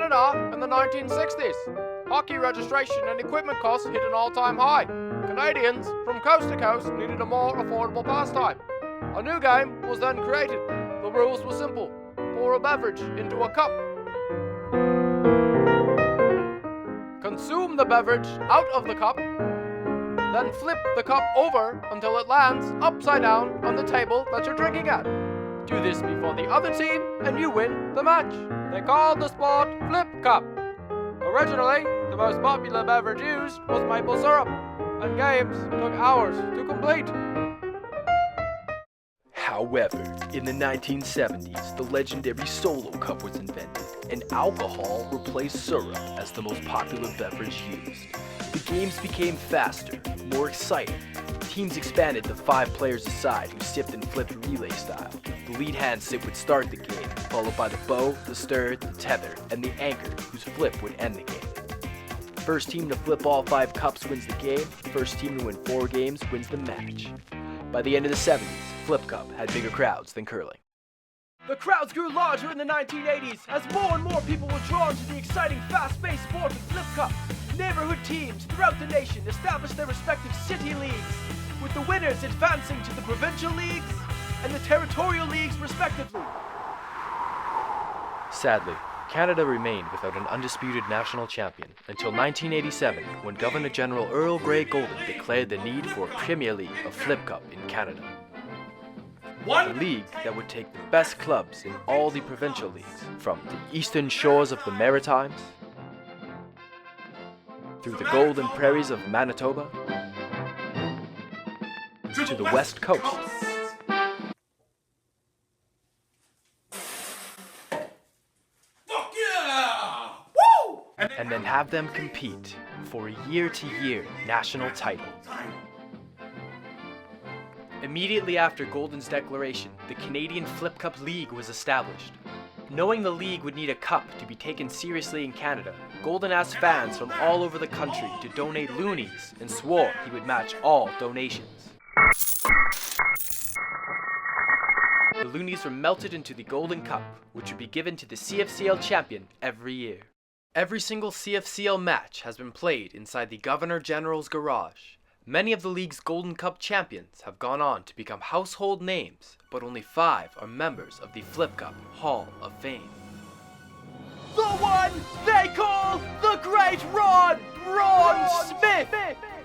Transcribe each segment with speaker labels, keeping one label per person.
Speaker 1: Canada in the 1960s. Hockey registration and equipment costs hit an all-time high. Canadians from coast to coast needed a more affordable pastime. A new game was then created. The rules were simple. Pour a beverage into a cup. Consume the beverage out of the cup. Then flip the cup over until it lands upside down on the table that you're drinking at. Do this before the other team and you win the match. They called the sport Flip Cup. Originally, the most popular beverage used was maple syrup, and games took hours to complete.
Speaker 2: However, in the 1970s, the legendary Solo Cup was invented, and alcohol replaced syrup as the most popular beverage used. The games became faster, more exciting. Teams expanded to 5 players a side who sipped and flipped relay style. The lead hand sip would start the game, followed by the bow, the stir, the tether, and the anchor, whose flip would end the game. First team to flip all 5 cups wins the game. First team to win 4 games wins the match. By the end of the 70s, Flip Cup had bigger crowds than curling.
Speaker 3: The crowds grew larger in the 1980s as more and more people were drawn to the exciting fast-paced sport of Flip Cup. Neighborhood teams throughout the nation established their respective city leagues, with the winners advancing to the provincial leagues and the territorial leagues respectively.
Speaker 2: Sadly, Canada remained without an undisputed national champion until 1987, when Governor General Earl Grey Golden declared the need for a Premier League of Flip Cup in Canada. A league that would take the best clubs in all the provincial leagues, from the eastern shores of the Maritimes, through the golden prairies of Manitoba, to the West Coast. And then have them compete for a year-to-year national title. Immediately after Golden's declaration, the Canadian Flip Cup League was established. Knowing the league would need a cup to be taken seriously in Canada, Golden asked fans from all over the country to donate loonies and swore he would match all donations. The loonies were melted into the Golden Cup, which would be given to the CFCL champion every year. Every single CFCL match has been played inside the Governor General's garage. Many of the league's Golden Cup champions have gone on to become household names, but only 5 are members of the Flip Cup Hall of Fame.
Speaker 3: The one they call the Great Ron Smith,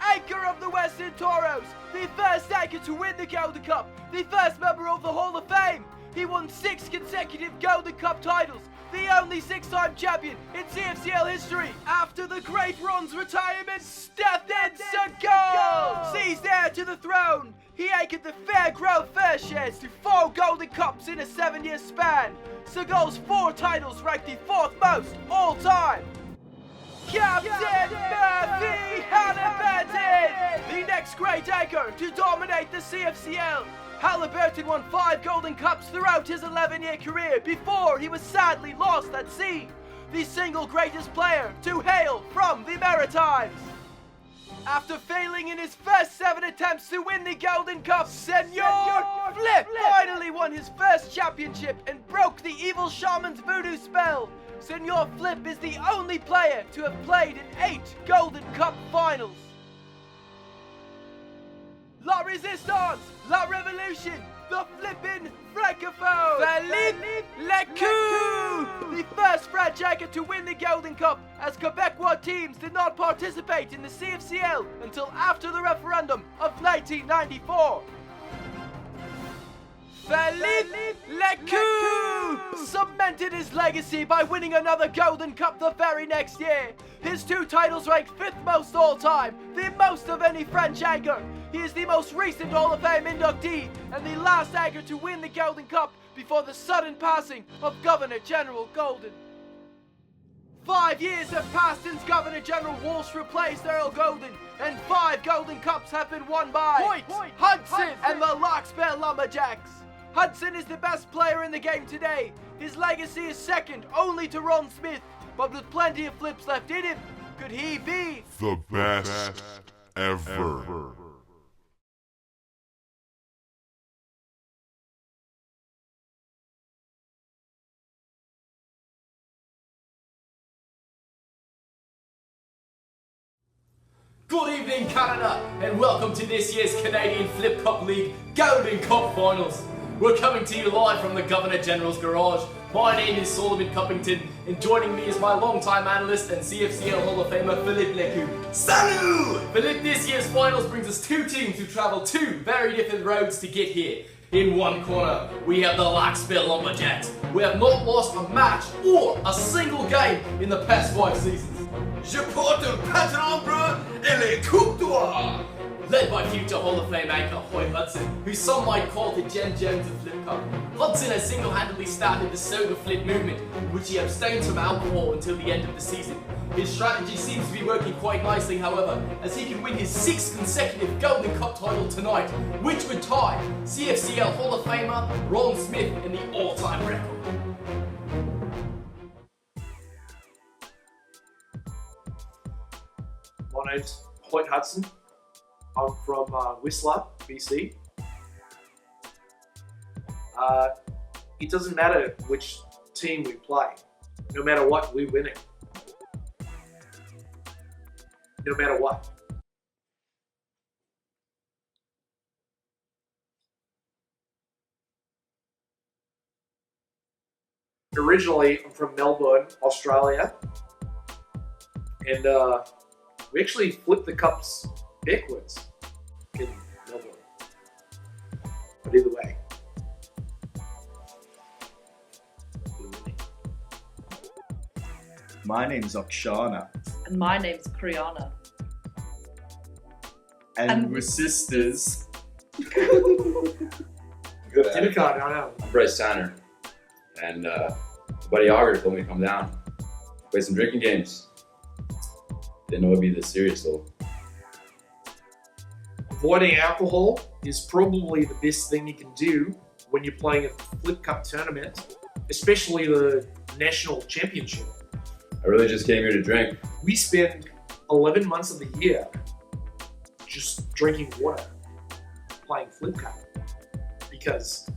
Speaker 3: anchor of the Western Toros, the first anchor to win the Golden Cup, the first member of the Hall of Fame. He won 6 consecutive Golden Cup titles, the only 6-time champion in CFCL history. After the Great Ron's retirement, Stephenson Gold seized heir to the throne. He anchored the Fairgrove Fair shares to 4 Golden Cups in a 7-year span. Seagull's 4 titles ranked the 4th most all time. Captain Murphy Haliburton, the next great anchor to dominate the CFCL. Haliburton won 5 Golden Cups throughout his 11-year career before he was sadly lost at sea. The single greatest player to hail from the Maritimes. After failing in his first 7 attempts to win the Golden Cup, Senor Flip finally won his first championship and broke the evil shaman's voodoo spell. Senor Flip is the only player to have played in 8 Golden Cup finals. La Resistance, La Revolution, the flippin' francophone, Philippe Lecou, the first French anchor to win the Golden Cup, as Quebecois teams did not participate in the CFCL until after the referendum of 1994. Philippe Lecou cemented his legacy by winning another Golden Cup the very next year. His 2 titles ranked 5th most all time, the most of any French anchor. He is the most recent Hall of Fame inductee and the last anchor to win the Golden Cup before the sudden passing of Governor General Golden. 5 years have passed since Governor General Walsh replaced Earl Golden, and 5 Golden Cups have been won by HOYT, HUDSON, and the LARKSPUR Lumberjacks. Hudson is the best player in the game today. His legacy is second only to Ron Smith, but with plenty of flips left in him, could he be
Speaker 4: the best ever?
Speaker 5: Good evening, Canada, and welcome to this year's Canadian Flip Cup League Golden Cup Finals. We're coming to you live from the Governor General's garage. My name is Solomon Cuppington, and joining me is my longtime analyst and CFCL Hall of Famer, Philippe Lecu. Salut! Philippe, this year's finals brings us two teams who travel two very different roads to get here. In one corner, we have the LARKSPUR Lumberjacks, who have not lost a match or a single game in the past 5 seasons.
Speaker 6: Je porte le pantalon et les coupes d'or.
Speaker 5: Led by future Hall of Fame anchor HOYT HUDSON, who some might call the Jen Jones of Flip Cup. HUDSON has single-handedly started the soda flip movement, in which he abstains from alcohol until the end of the season. His strategy seems to be working quite nicely, however, as he can win his 6th consecutive Golden Cup title tonight, which would tie CFCL Hall of Famer Ron Smith in the all-time record.
Speaker 7: My name's HOYT HUDSON. I'm from Whistler, BC. It doesn't matter which team we play. No matter what, we're winning. No matter what. Originally, I'm from Melbourne, Australia. And we actually flipped the cups backwards in Melbourne. But either way. we're winning.
Speaker 8: My name's Okshana.
Speaker 9: And my name's Kriana.
Speaker 8: And we're sisters.
Speaker 10: Good.
Speaker 7: Dinner card, I know.
Speaker 10: I'm Bryce Tanner, and Buddy Auger told me to come down, play some drinking games. Didn't know it'd be this serious though.
Speaker 7: Avoiding alcohol is probably the best thing you can do when you're playing a Flip Cup tournament, especially the national championship.
Speaker 10: I really just came here to drink.
Speaker 7: We spend 11 months of the year just drinking water, playing Flip Cup, because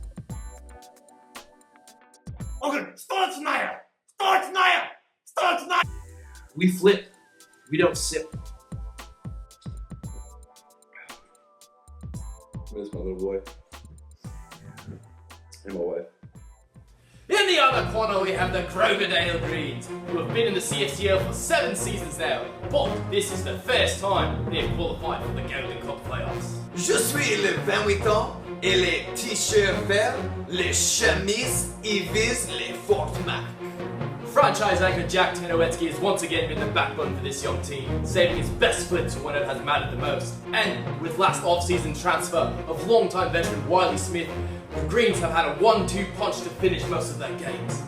Speaker 7: we flip, we don't sip.
Speaker 10: Where's my little boy? And my wife.
Speaker 5: In the other corner, we have the Grovedale Greens, who have been in the CFCL for 7 seasons now, but this is the first time they've qualified for the Golden Cup playoffs.
Speaker 6: Je suis le 28 ans et les t-shirts verts, les chemises y visent les fortes marques.
Speaker 5: Franchise anchor Jack Tenowetsky has once again been the backbone for this young team, saving his best splits when it has mattered the most. And with last off-season transfer of longtime veteran Wiley Smith, the Greens have had a 1-2 punch to finish most of their games.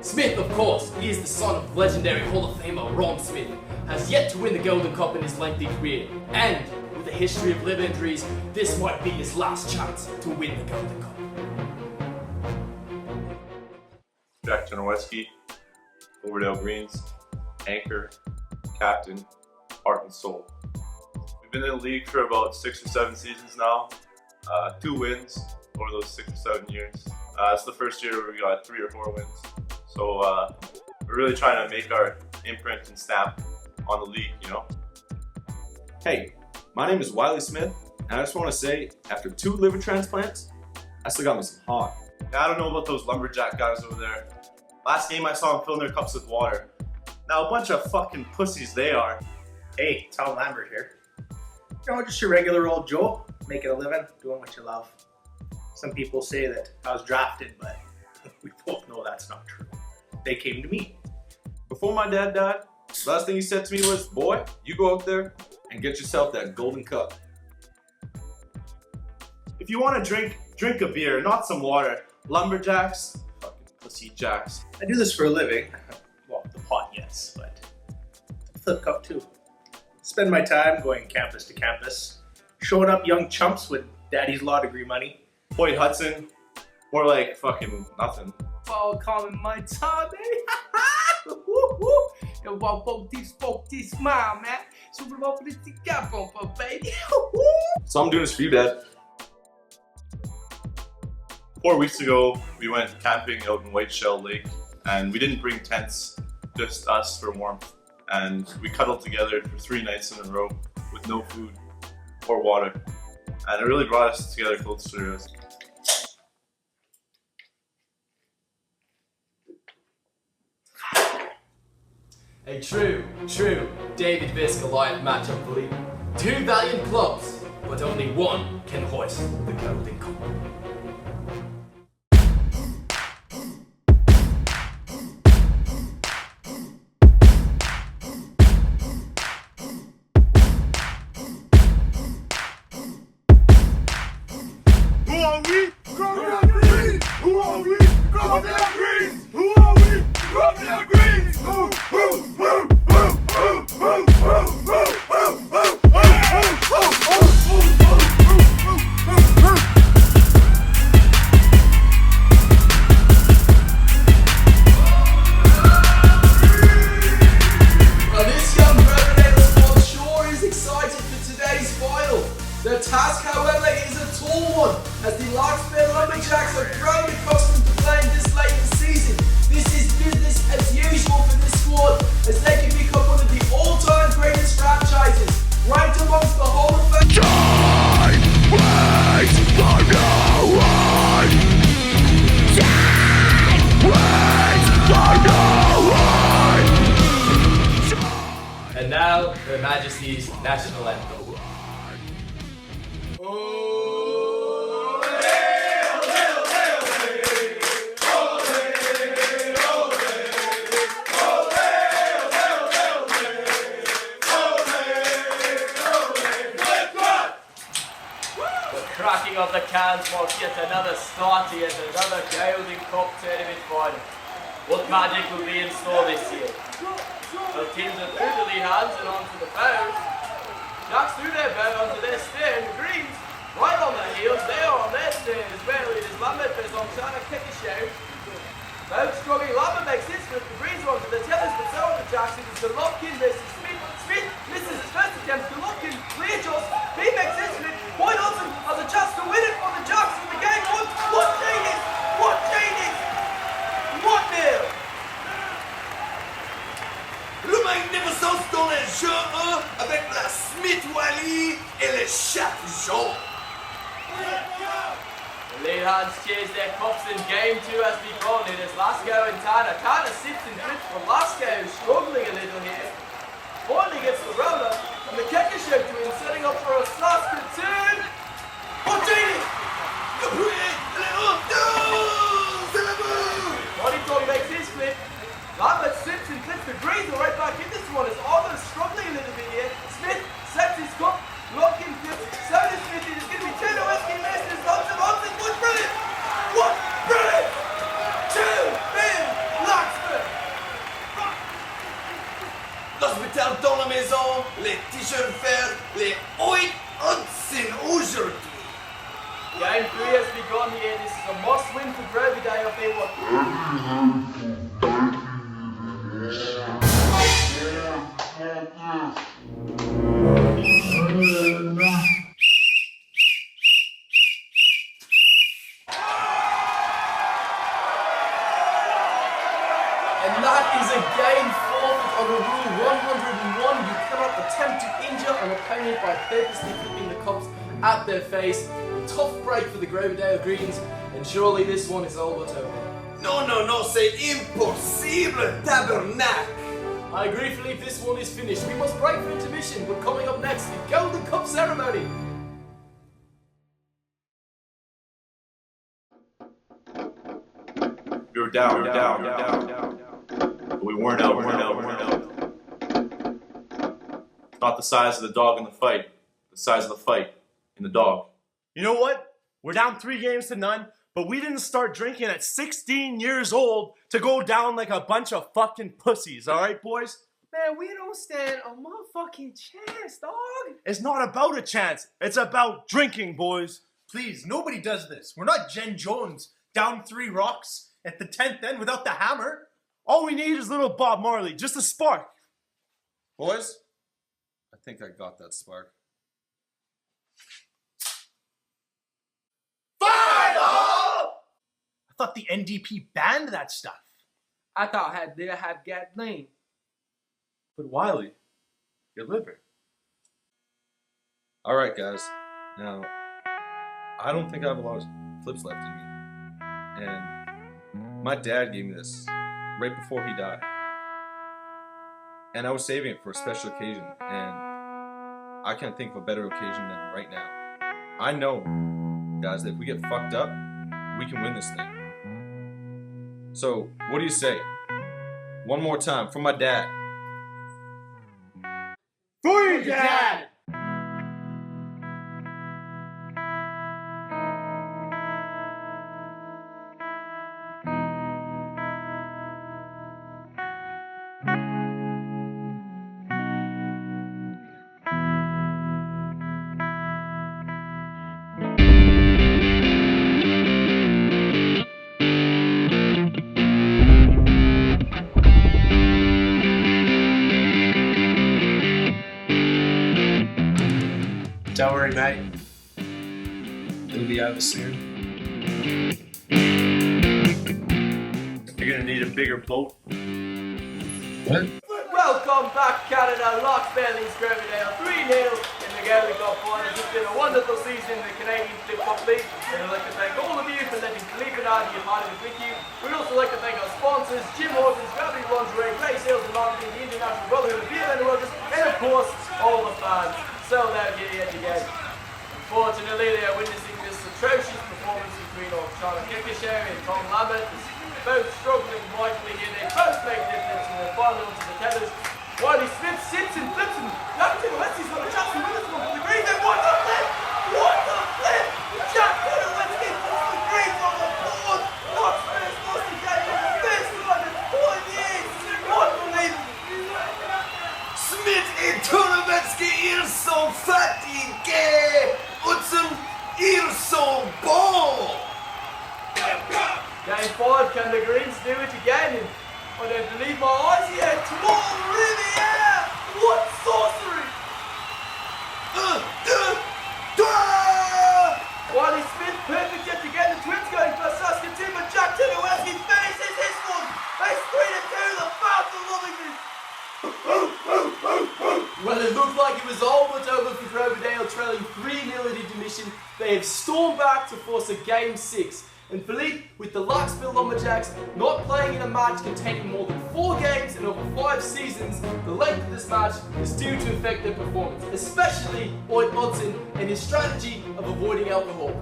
Speaker 5: Smith, of course, he is the son of legendary Hall of Famer Ron Smith, has yet to win the Golden Cup in his lengthy career, and with a history of liver injuries, this might be his last chance to win the Golden Cup.
Speaker 11: Jack Tenowetsky, Overdale Greens, anchor, captain, heart and soul. We've been in the league for about 6 or 7 seasons now. 2 wins over those 6 or 7 years. It's the first year where we got 3 or 4 wins. So we're really trying to make our imprint and stamp on the league, you know?
Speaker 8: Hey, my name is Wiley Smith, and I just want to say, after 2 liver transplants, I still got me some heart.
Speaker 11: I don't know about those lumberjack guys over there. Last game I saw them filling their cups with water. Now a bunch of fucking pussies they are.
Speaker 12: Hey, Tom Lambert here. You know, just your regular old Joe, making a living, doing what you love. Some people say that I was drafted, but we both know that's not true. They came to me.
Speaker 8: Before my dad died, the last thing he said to me was, boy, you go out there and get yourself that golden cup.
Speaker 11: If you want to drink a beer, not some water. Lumberjacks, fucking pussy jacks.
Speaker 12: I do this for a living. Well, the pot, yes, but the Flip Cup too. Spend my time going campus to campus, showing up young chumps with daddy's law degree money.
Speaker 11: HOYT HUDSON, more like fucking nothing.
Speaker 3: Fall calling my Tommy. And walk both these smile, man. So we're open to the gap on for baby.
Speaker 11: So I'm doing this for you, Dad. 4 weeks ago, we went camping out in Whiteshell Lake, and we didn't bring tents, just us for warmth. and we cuddled together for 3 nights in a row with no food or water, and it really brought us together closer.
Speaker 5: A true David vs Goliath matchup for league. 2 valiant clubs, but only one can hoist the Golden Cup.
Speaker 3: Who are we? Green! Who are we? Green! Who are we? Green!
Speaker 5: This young Riverdale squad sure is excited for today's final. The task, however, is a tall one, as the Larkspur Lumberjacks are grown accustomed to playing this late in the season. This is business as usual for this squad, as they can become one of the all-time greatest franchises, ranked amongst the Hall of Fame. Time waits for no one. Time waits for no one. And now, Her Majesty's National Anthem. Cracking of the cans marks yet another start here at another Golden Cup tournament final. What magic will be in store this year? Well, teams are through the lead hands and onto the bows. Jacks through their bow onto their stern. The Greens right on their heels. They are on their stern as well. It is Lambert on trying to kick a show. Both struggling. Lambert makes his flip. The Greens are onto the tellers, but so are the Jacks. It is the Lopkin versus Smith. Smith misses his first attempt. The Lopkin readjusts. He makes his flip. Boyd Hudson has a chance to win it for the Jacks in the game. What genius! What genius! What nil!
Speaker 6: Le magnificent dans les jeux 1 avec la Smith Wally et les chattes jaunes.
Speaker 5: The lead hands cheers their cups in game 2 has begun. It is Lasco and Tanner. Tanner sits and flips for Lasco, struggling a little here. Finally gets the roller, and the Kekasho twins setting up for a slash return. Oh, genius! Bodytone makes his flip. Lambert slips and flips the Greens are right back in this one. Is almost struggling a little bit here. Smith sets his cup. Locking flips. So does Smith. It is going to be TOROS. Masters. Hudson. What brilliant! What brilliant! 2-0 LARKSPUR.
Speaker 6: L'hospital dans la maison, les t-shirts verts, les HOYT HUDSON aujourd'hui.
Speaker 5: Game 3 has begun here. This is a must win for Riverdale if they want. And that is a game forfeit under Rule 101. You cannot attempt to injure an opponent by purposely flipping the cups at their face. Tough break for the Riverdale Greens, and surely this one is all but over.
Speaker 6: No, c'est impossible, tabernacle.
Speaker 5: I agree, Philippe, this one is finished. We must break for intermission, but coming up next, the Golden Cup ceremony.
Speaker 11: We were down. But we weren't out. Not the size of the dog in the fight, the size of the fight in the dog.
Speaker 13: You know what? We're down 3-0, but we didn't start drinking at 16 years old to go down like a bunch of fucking pussies, alright, boys?
Speaker 3: Man, we don't stand a motherfucking chance, dog.
Speaker 13: It's not about a chance. It's about drinking, boys.
Speaker 14: Please, nobody does this. We're not Jen Jones, down 3 rocks at the 10th end without the hammer.
Speaker 13: All we need is little Bob Marley, just a spark.
Speaker 15: Boys, I think I got that spark.
Speaker 14: I thought the NDP banned that stuff.
Speaker 3: I thought they had Gatlin.
Speaker 15: But Wiley, your liver. Alright guys, now, I don't think I have a lot of flips left in me. And my dad gave me this right before he died. And I was saving it for a special occasion, and I can't think of a better occasion than right now. I know, guys, that if we get fucked up, we can win this thing. So, what do you say? One more time, for my dad.
Speaker 3: For your dad!
Speaker 7: Don't worry, mate. It'll be over soon. You're gonna need a bigger boat. What?
Speaker 3: Welcome back, Canada. LARKSPUR leads Riverdale 3-0 in the Gaelic Cup Finals. It's been a wonderful season in the Canadian Flip Cup League. And I'd like to thank all of you for letting Philippe and I be a part of it with you. We'd also like to thank our sponsors, Jim Hortons, Gravity Lingerie, Grey Sales and Marketing, the International Brotherhood of Beer Vendors, and of course, all the fans. So now get yet again. Unfortunately, they are witnessing this atrocious performance between Charlotte Kikashare and Tom Lambert. Both struggling mightily here. They both make difference in the final to the tethers. Wiley Smith sits and flips and Jack Tedowetski's got a chance to win this one for the green. Then what the flip! What the flip! Jack Tedowetski puts the green on the board. LARKSPUR's lost the game for the first time in 4 years. Unbelievable.
Speaker 6: Smith et Tedowetski, ils sont fatigués. Hudson, ils sont bons.
Speaker 3: Game 5, can the Greens do it again? And I don't believe my eyes yet. Tomal Riviere! What sorcery! Wiley Smith, perfect yet again. The Twins going for Saskatoon, but Jack Tedowetski faces this one. It's 3-2, the fans are loving this. Well, it looked like it was all but over for Riverdale, trailing 3-0 at intermission. They have stormed back to force a Game 6. And Philippe, with the LARKSPUR Lumberjacks not playing in a match containing more than 4 games and over 5 seasons, the length of this match is due to affect their performance, especially HOYT and his strategy of avoiding alcohol.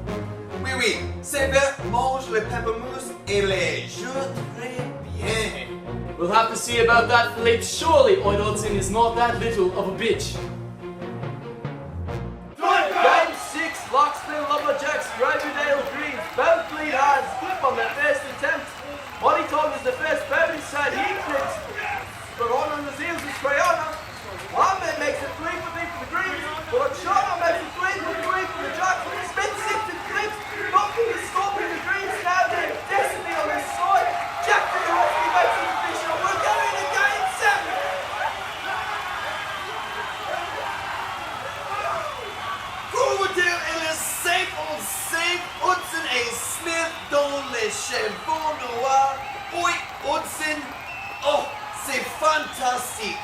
Speaker 6: Oui, oui, ces verts mangent les pamplemousses et les jouent très bien.
Speaker 3: We'll have to see about that, Philippe. Surely HOYT is not that little of a bitch. Game 6, LARKSPUR Lumberjacks, Riverdale Greens. Both lead hands flip on their first attempt. Monty Tom is the first boat inside, he flips. But on the heels is Crayana. Lambert makes a 3 for the Greens. But Chana makes a 3 for the Jacks. Smith sits and flips. Nothing is stopping the Greens now. They're destiny on their side. Jack Tedowetski makes it official. We're going to Game 7.
Speaker 6: Riverdale et les 5-5, Hudson et Smith dans les chevaux noirs. Oui, Hudson. Oh, c'est fantastique.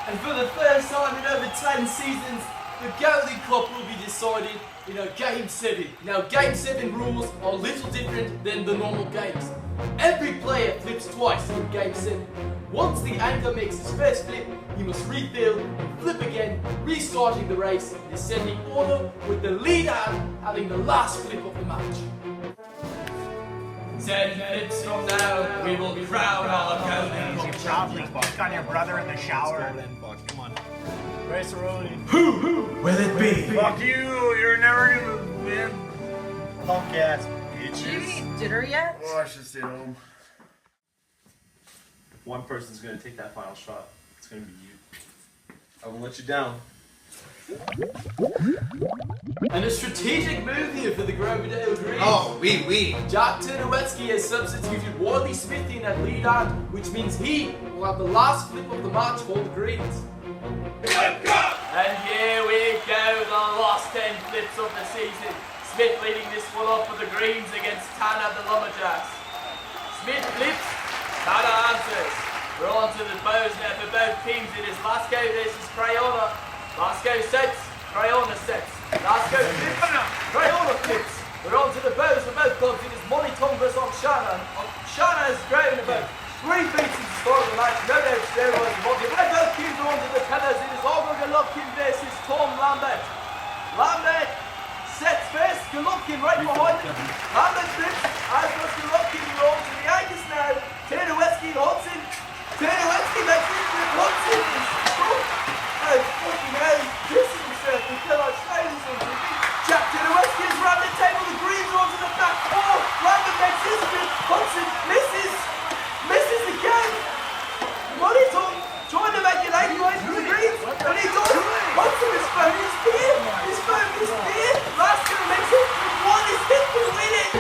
Speaker 3: And for the first time in over 10 seasons, the Gaelic Cup will be decided in a Game 7. Now, Game 7 rules are a little different than the normal games. Every player flips twice in Game 7. Once the anchor makes his first flip, he must refill and flip again, restarting the race in descending order with the lead hand having the last flip of the match. 10 minutes from now, we will crown our Gaelic Cup champion.
Speaker 16: Pick on your brother in the shower. Come on.
Speaker 14: Race rolling.
Speaker 16: Who will it be?
Speaker 14: Fuck you, you're never gonna win.
Speaker 16: Punk ass
Speaker 9: Did you
Speaker 16: bitches.
Speaker 9: eat dinner yet?
Speaker 14: Oh, I should stay home.
Speaker 8: One person's gonna take that final shot. It's gonna be you. I won't let you down.
Speaker 3: And a strategic move here for the Riverdale Greens.
Speaker 6: Oh, oui, oui.
Speaker 3: Jack Tedowetski has substituted Wiley Smith in at lead hand, which means he will have the last flip of the match for the Greens. And here we go, the last 10 flips of the season. Smith leading this one up for the Greens against Tanner the Lumberjacks. Smith flips, Tanner answers.
Speaker 5: We're on to the bows now for both teams. It is Lasco versus Crayona. Lasco sets, Crayona sets. Lasco flips, Crayona flips. We're on to the bows for both clubs. It is Moniton versus Oksana. Oksana is grabbing the bow. 3 beats to start the match. No doubt steroids involved. When both teams are on to the pillars, it is Olga Golovkin versus Tom Lambert. Lambert sets first, Golovkin right behind him. Lambert flips, as does Golovkin. We're on to the anchors now. TOROS and HUDSON. TOROS makes it with HUDSON. Oh, fucking hell. This is himself. We feel like slaves on TV. Jack TOROS is round the table. The greens are onto the back four. Lambert makes his grip. HUDSON misses. Misses again. Moniton trying to make it 8 points for the greens. And he does. HUDSON is phone his spear. His phone his spear. Last gonna make it. One is hit to win it.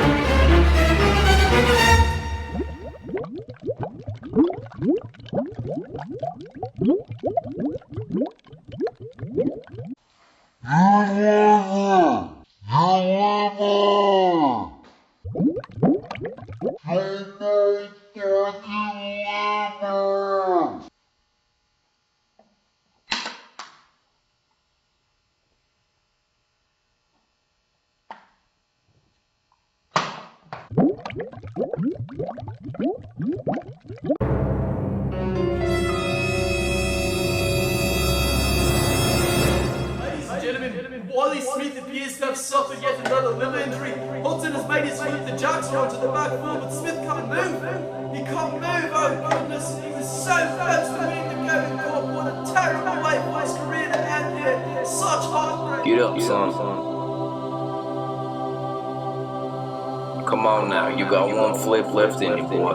Speaker 5: Wally Smith appears to have suffered yet another liver injury. HUDSON has made his foot. The Jacks are onto the back foot, but Smith can't move. He can't move. Oh goodness, he was so close to winning the Golden Cup. What a terrible way for his career to end here. Such heartbreak.
Speaker 17: Get up, son. Come on now, you got one flip left in you, boy.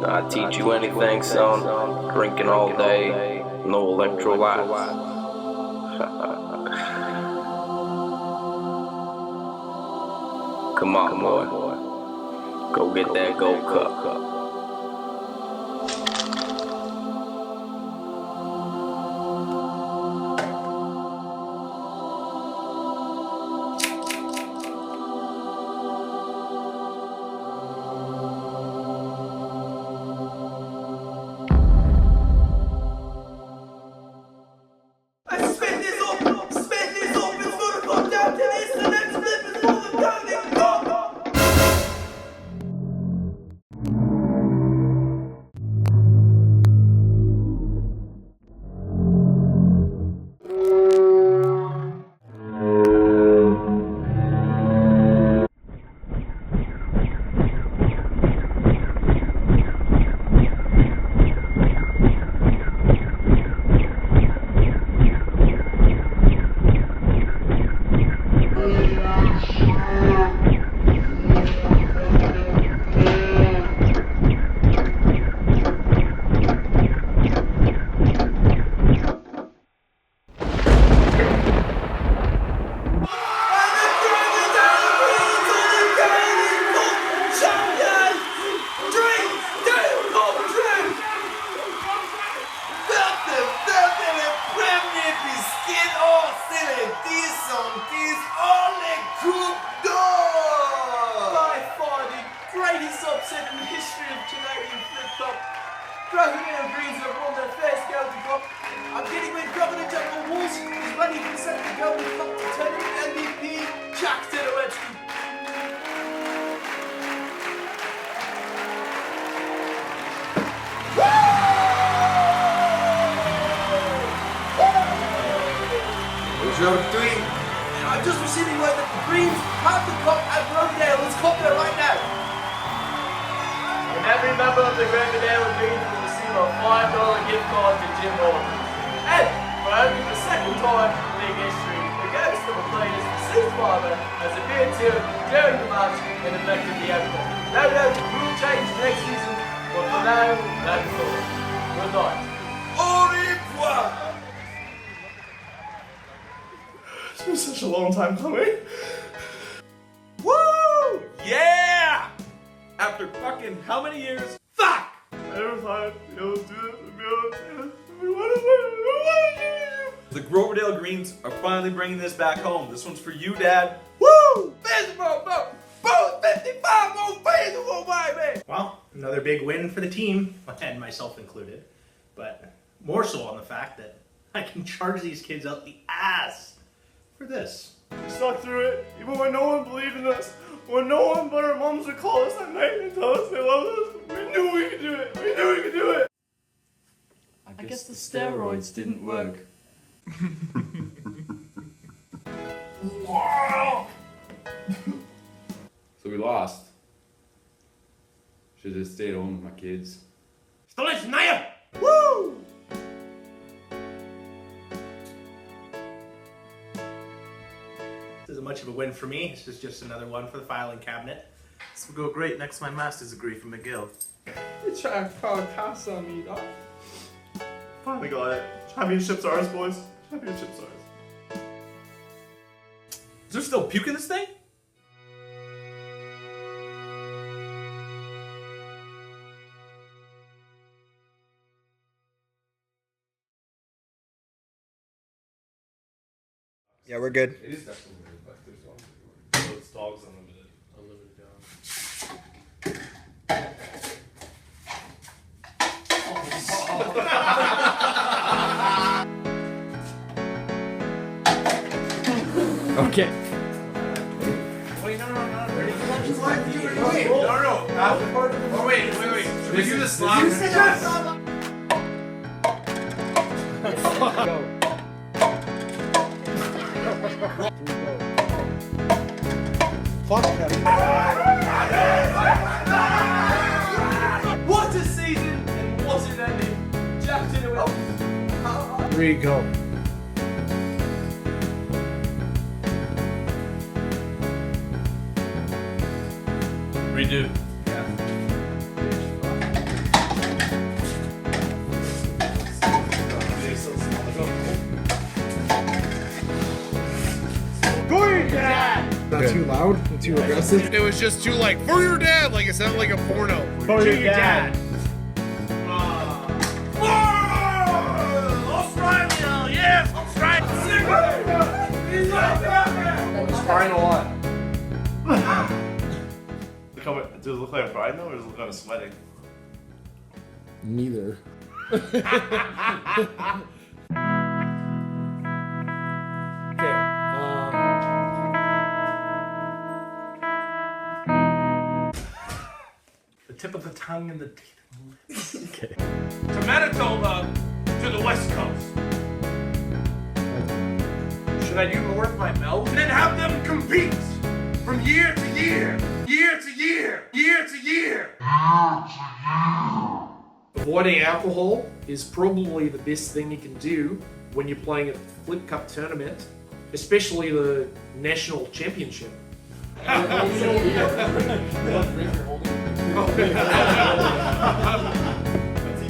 Speaker 17: I teach you anything, son. Drinking all day. No electrolytes. Come on, boy. Go get that gold cup.
Speaker 3: I'm getting with Governor General Walls. He's ready to set the Golden Cup to tournament MVP, Jack TOROS. I'm just receiving word that the Greens have the cup at Brokerdale. Let's cop there right now.
Speaker 5: And every member of the Brokerdale Greens will receive a $5 gift card to Jim Hortons. And for only the second time in league history, the ghost of a player's deceased father has appeared to him during the match and affected the outcome. No doubt the rule change next season, but for now, that's all. Good night.
Speaker 8: Au revoir! It's been such a long time coming. Woo! Yeah! After fucking how many years? Fuck! I never thought I'd be able to do this. The Groverdale Greens are finally bringing this back home. This one's for you, Dad.
Speaker 3: Woo! Baseball, both 55 more fans away,
Speaker 12: Another big win for the team, and myself included. But more so on the fact that I can charge these kids out the ass for this.
Speaker 13: We stuck through it, even when no one believed in us. When no one but our moms would call us at night and tell us they loved us. We knew we could do it. We knew we could do it.
Speaker 5: I guess the steroids didn't work. So we lost. Should have stayed home with my kids.
Speaker 12: Woo! This isn't much of a win for me. This is just another one for the filing cabinet.
Speaker 16: This will go great next to my master's degree from McGill.
Speaker 13: You trying to call a pass on me, dog? Finally got it. Championship's ours, boys. Championship's ours.
Speaker 16: Is there still puke in this thing?
Speaker 18: Yeah, we're good.
Speaker 13: It is definitely weird, but there's one. So it's dogs unlimited. Unlimited
Speaker 1: Okay.
Speaker 16: Wait, no. Wait. Should we do the slime?
Speaker 1: Go.
Speaker 3: What a season and what an ending. Jack Dinner.
Speaker 7: 3, go.
Speaker 13: Redo.
Speaker 7: Not too loud, not too aggressive.
Speaker 16: It was just too like, for your dad, like it sounded like a porno.
Speaker 7: For your dad.
Speaker 16: Australia, yes, Australia.
Speaker 13: It's final one. Does it look like I'm crying though, or does it look like I'm sweating?
Speaker 7: Neither.
Speaker 12: The tip of the tongue and the teeth.
Speaker 1: Okay.
Speaker 16: To Manitoba, to the West Coast.
Speaker 12: Should I do more with my mouth?
Speaker 16: And then have them compete from year to year, year to year, year to year.
Speaker 7: Avoiding alcohol is probably the best thing you can do when you're playing a Flip Cup tournament, especially the national championship.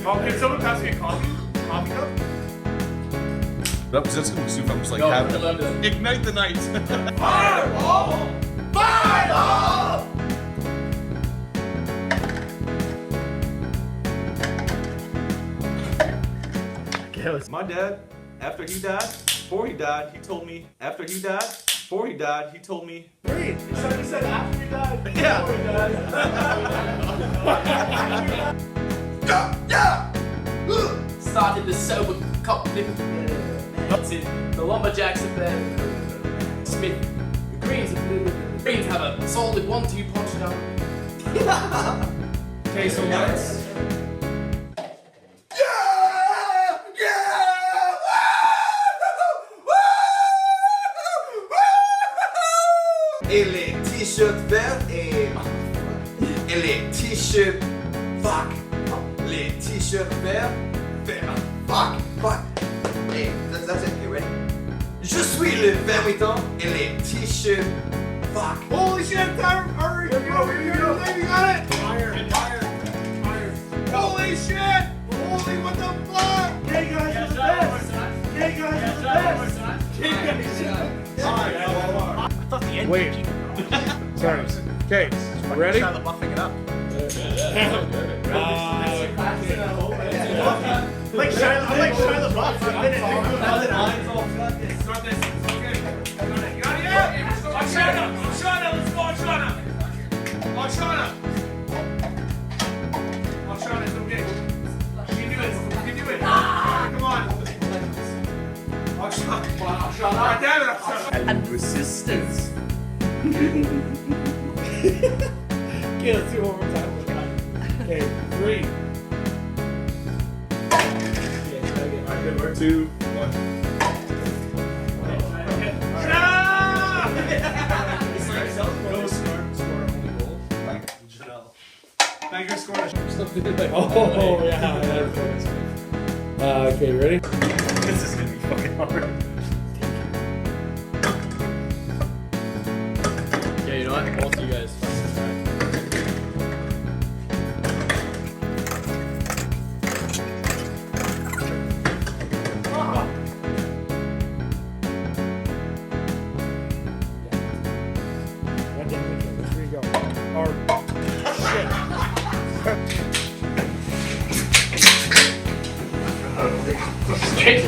Speaker 13: Oh, can someone pass me a coffee cup?
Speaker 15: That was just gonna be super. I'm just like, having ignite the night.
Speaker 16: Fireball! Fireball!
Speaker 8: My dad, after he died, before he died, he told me, after he died, before he died, he told me.
Speaker 16: Wait, you said after he died?
Speaker 8: Yeah.
Speaker 5: Started the sober cup flip. That's it. The Lumberjacks are there. Smith. The Greens have a solid 1-2 punch down.
Speaker 12: Okay, so let's.
Speaker 6: Et les t-shirts verts et les t-shirts fuck. Les t-shirts verts. Fuck. Hey, that's it, okay, ready? Je suis le 28 ans et les t-shirts fuck.
Speaker 16: Holy shit, hurry! You got it! Fire. Holy shit! Holy, what the fuck? Gay guys are the best! Gay guys are the best! Gay guys are the best!
Speaker 7: Wait. Sorry. Okay, ready?
Speaker 16: Try the buffing it up. Like Shia LaBeouf for a minute. Start this. Okay. You got it? Shana, let's go, Shana.
Speaker 9: and
Speaker 13: resistance.
Speaker 7: Okay, let's do it one more time. Okay, 3.
Speaker 8: Alright, good work. 2, 1.
Speaker 7: No score only goal. Janelle.
Speaker 14: Banker scored a
Speaker 7: Oh, yeah. Okay, you ready?
Speaker 13: This is gonna be fucking hard.
Speaker 5: Yeah, you know what? Both of you guys.
Speaker 7: Here you go. Or, shit.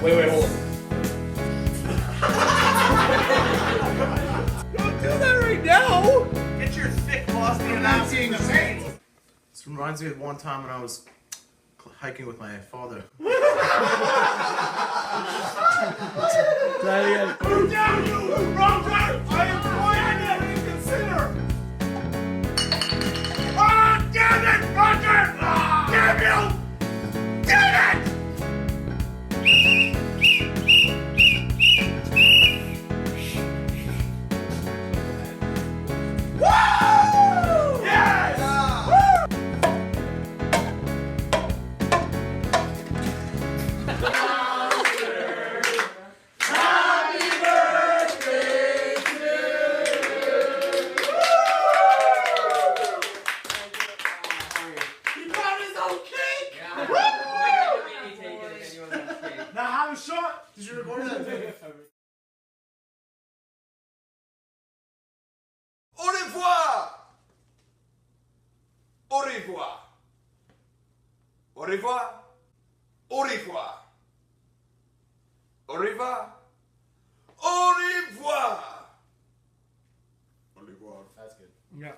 Speaker 7: Wait, hold on.
Speaker 14: Don't do that right now! Get your thick velocity and not seeing the Saints! This reminds me of one time when I was hiking with my father. Put down, you wrong turn! I am going to consider! Ah, damn it, Roger! Damn you! Damn it! Woo! Yes! Woo!
Speaker 16: Happy birthday to you! He brought his own cake!
Speaker 14: Now have a shot! Did you record that?
Speaker 6: Au revoir! Au revoir! Au revoir! Au revoir! Au revoir! Au revoir! Au revoir!
Speaker 5: That's good.
Speaker 7: Yeah.